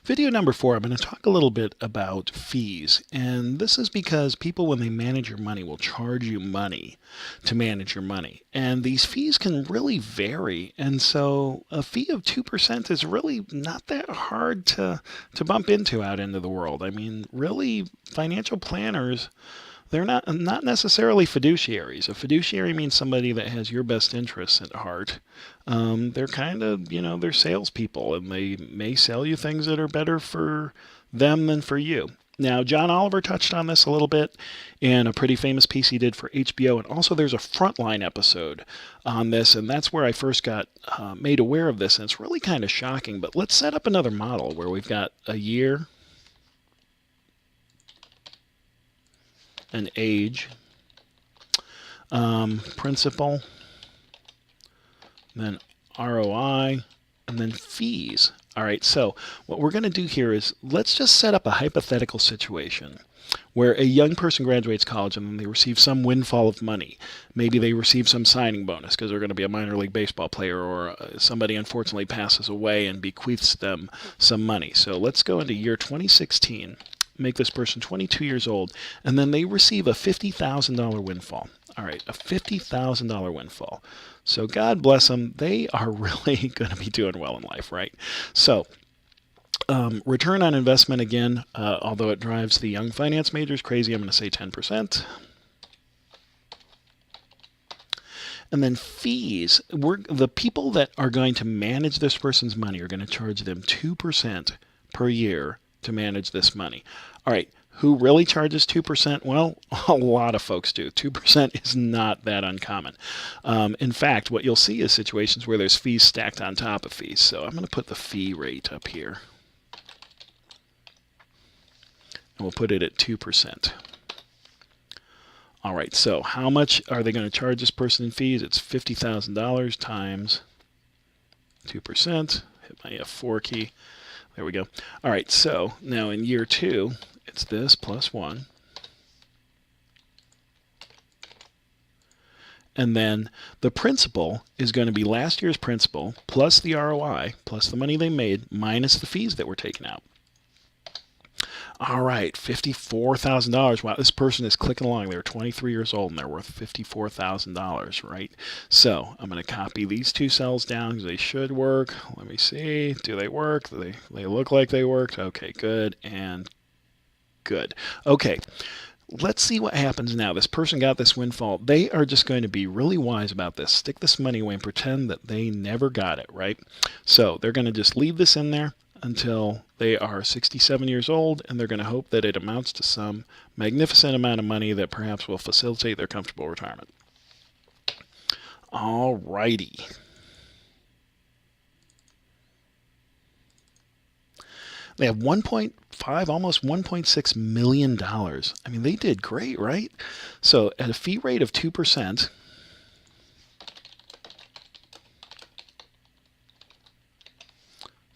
Video number 4, I'm going to talk a little bit about fees. And this is because people, when they manage your money, will charge you money to manage your money. And these fees can really vary. And so a fee of 2% is really not that hard to bump into out into the world. I mean, really, financial planners, they're not necessarily fiduciaries. A fiduciary means somebody that has your best interests at heart. They're kind of, they're salespeople, and they may sell you things that are better for them than for you. Now, John Oliver touched on this a little bit in a pretty famous piece he did for HBO, and also there's a Frontline episode on this, and that's where I first got made aware of this, and it's really kind of shocking. But let's set up another model where we've got a year, an age, principal, then ROI, and then fees. All right, so what we're going to do here is let's just set up a hypothetical situation where a young person graduates college and then they receive some windfall of money. Maybe they receive some signing bonus because they're going to be a minor league baseball player, or somebody unfortunately passes away and bequeaths them some money. So let's go into year 2016. Make this person 22 years old, and then they receive a $50,000 windfall. All right, a $50,000 windfall. So God bless them. They are really going to be doing well in life, right? So return on investment, again, although it drives the young finance majors crazy, I'm going to say 10%. And then fees, the people that are going to manage this person's money are going to charge them 2% per year to manage this money. All right, who really charges 2%? Well, a lot of folks do. 2% is not that uncommon. In fact, what you'll see is situations where there's fees stacked on top of fees. So I'm going to put the fee rate up here. And we'll put it at 2%. All right, so how much are they going to charge this person in fees? It's $50,000 times 2%. Hit my F4 key. There we go. All right, so now in year 2, it's this plus 1. And then the principal is going to be last year's principal plus the ROI, plus the money they made, minus the fees that were taken out. All right, $54,000. Wow, this person is clicking along. They're 23 years old and they're worth $54,000, right? So I'm going to copy these two cells down because they should work. Let me see. Do they work? They look like they worked. Okay, good and good. Okay, let's see what happens now. This person got this windfall. They are just going to be really wise about this. Stick this money away and pretend that they never got it, right? So they're going to just leave this in there until they are 67 years old, and they're going to hope that it amounts to some magnificent amount of money that perhaps will facilitate their comfortable retirement. All righty. They have 1.5, almost $1.6 million. I mean, they did great, right? So at a fee rate of 2%,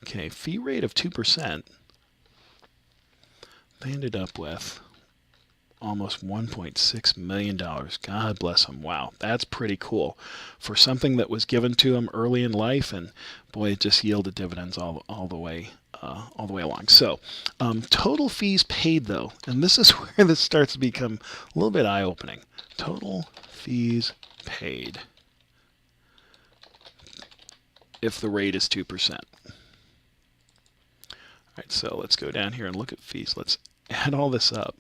okay, fee rate of 2%, they ended up with almost $1.6 million. God bless them. Wow, that's pretty cool for something that was given to them early in life, and boy, it just yielded dividends all the way along. So total fees paid, though, and this is where this starts to become a little bit eye-opening. Total fees paid if the rate is 2%. All right, so let's go down here and look at fees. Let's add all this up.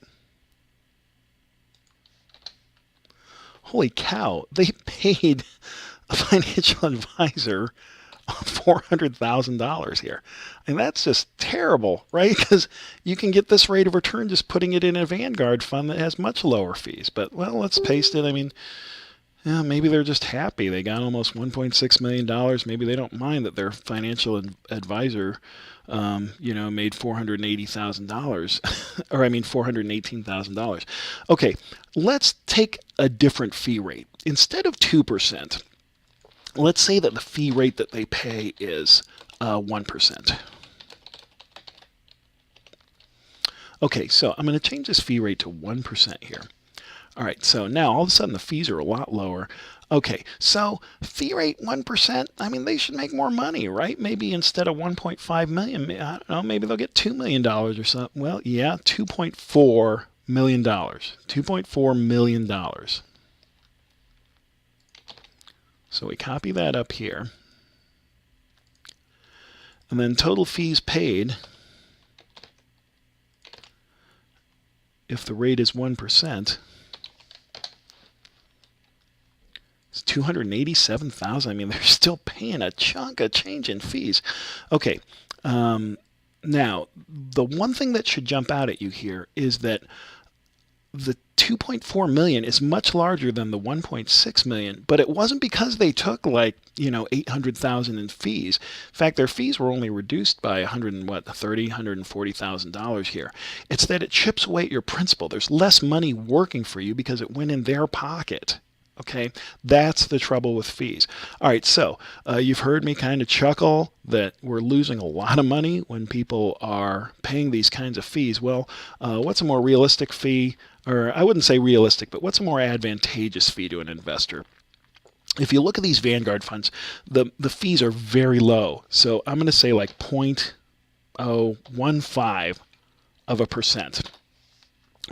Holy cow, they paid a financial advisor $400,000 here. And that's just terrible, right? Because you can get this rate of return just putting it in a Vanguard fund that has much lower fees. But, well, let's paste it. I mean, yeah, maybe they're just happy. They got almost $1.6 million. Maybe they don't mind that their financial advisor, made $480,000, or I mean $418,000. Okay, let's take a different fee rate. Instead of 2%, let's say that the fee rate that they pay is 1%. Okay, so I'm going to change this fee rate to 1% here. All right, so now all of a sudden the fees are a lot lower. Okay, so fee rate 1%. I mean, they should make more money, right? Maybe instead of 1.5 million, I don't know, maybe they'll get $2 million or something. Well, yeah, $2.4 million. $2.4 million. So we copy that up here. And then total fees paid, if the rate is 1%, it's 287,000. I mean, they're still paying a chunk of change in fees. Okay. Now, the one thing that should jump out at you here is that the 2.4 million is much larger than the 1.6 million, but it wasn't because they took 800,000 in fees. In fact, their fees were only reduced by $140,000 here. It's that it chips away at your principal. There's less money working for you because it went in their pocket. Okay, that's the trouble with fees. All right, so you've heard me kind of chuckle that we're losing a lot of money when people are paying these kinds of fees. Well, what's a more realistic fee? Or I wouldn't say realistic, but what's a more advantageous fee to an investor? If you look at these Vanguard funds, the fees are very low. So I'm going to say like 0.015%.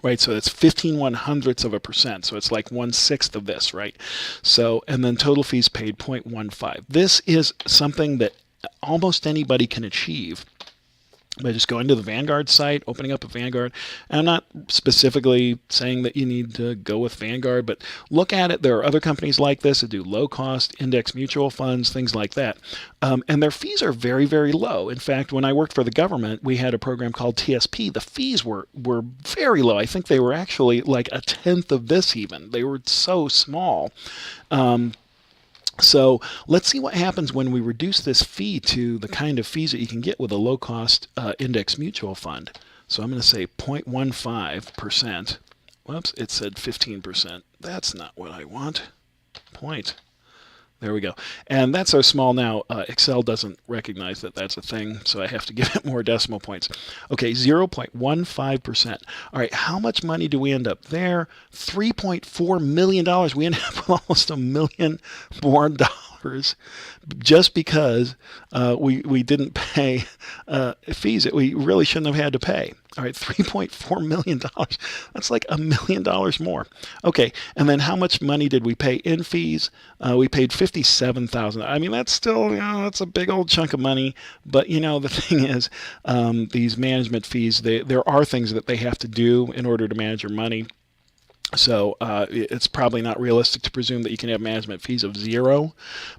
Right, so that's 15/100ths%. So it's like 1/6 of this, right? So, and then total fees paid 0.15. This is something that almost anybody can achieve by just going to the Vanguard site, opening up a Vanguard. And I'm not specifically saying that you need to go with Vanguard, but look at it. There are other companies like this that do low-cost index mutual funds, things like that. And their fees are very, very low. In fact, when I worked for the government, we had a program called TSP. The fees were very low. I think they were actually like a tenth of this even. They were so small. So let's see what happens when we reduce this fee to the kind of fees that you can get with a low-cost index mutual fund. So I'm going to say 0.15%. Whoops, it said 15%. That's not what I want. There we go. And that's so small now, Excel doesn't recognize that that's a thing, so I have to give it more decimal points. Okay, 0.15%. All right, how much money do we end up there? $3.4 million. We end up with almost $1 million more just because we didn't pay fees that we really shouldn't have had to pay. All right, $3.4 million. That's like $1 million more. Okay, and then how much money did we pay in fees? We paid $57,000. I mean, that's still, that's a big old chunk of money. But, the thing is, these management fees, there are things that they have to do in order to manage your money. So it's probably not realistic to presume that you can have management fees of zero.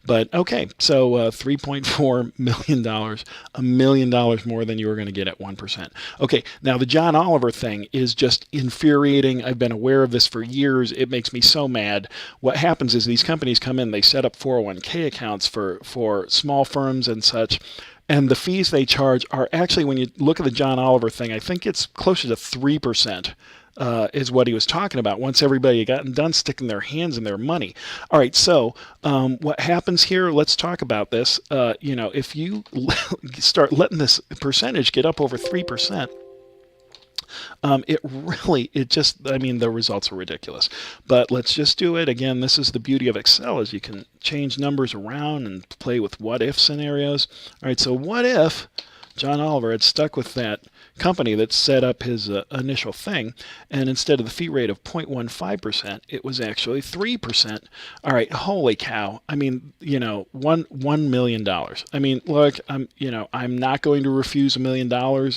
But okay, so $3.4 million, $1 million more than you were going to get at 1%. Okay, now the John Oliver thing is just infuriating. I've been aware of this for years. It makes me so mad. What happens is these companies come in, they set up 401k accounts for small firms and such. And the fees they charge are actually, when you look at the John Oliver thing, I think it's closer to 3%. Is what he was talking about once everybody had gotten done sticking their hands in their money. All right, so what happens here, let's talk about this. If you start letting this percentage get up over 3%, the results are ridiculous. But let's just do it. Again, this is the beauty of Excel, is you can change numbers around and play with what-if scenarios. All right, so what if John Oliver had stuck with that company that set up his initial thing, and instead of the fee rate of 0.15%, it was actually 3%. All right, holy cow! I mean, $1 million. I mean, look, I'm not going to refuse $1 million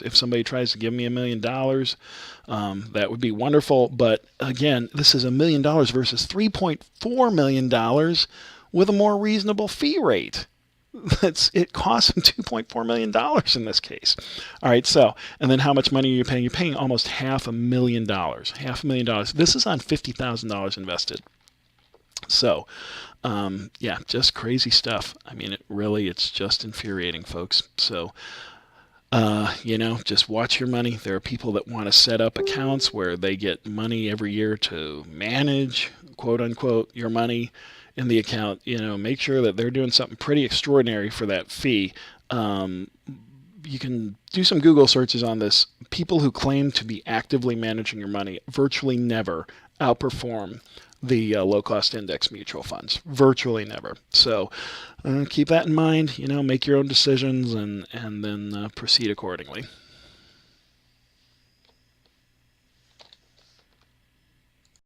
if somebody tries to give me $1 million. That would be wonderful, but again, this is $1 million versus $3.4 million with a more reasonable fee rate. It costs him $2.4 million in this case. All right, so, and then how much money are you paying? You're paying almost $500,000. $500,000. This is on $50,000 invested. So, just crazy stuff. I mean, it's just infuriating, folks. So, just watch your money. There are people that want to set up accounts where they get money every year to manage, quote unquote, your money in the account. Make sure that they're doing something pretty extraordinary for that fee. You can do some Google searches on this. People who claim to be actively managing your money virtually never outperform the low-cost index mutual funds. Virtually never. So keep that in mind. Make your own decisions and then proceed accordingly.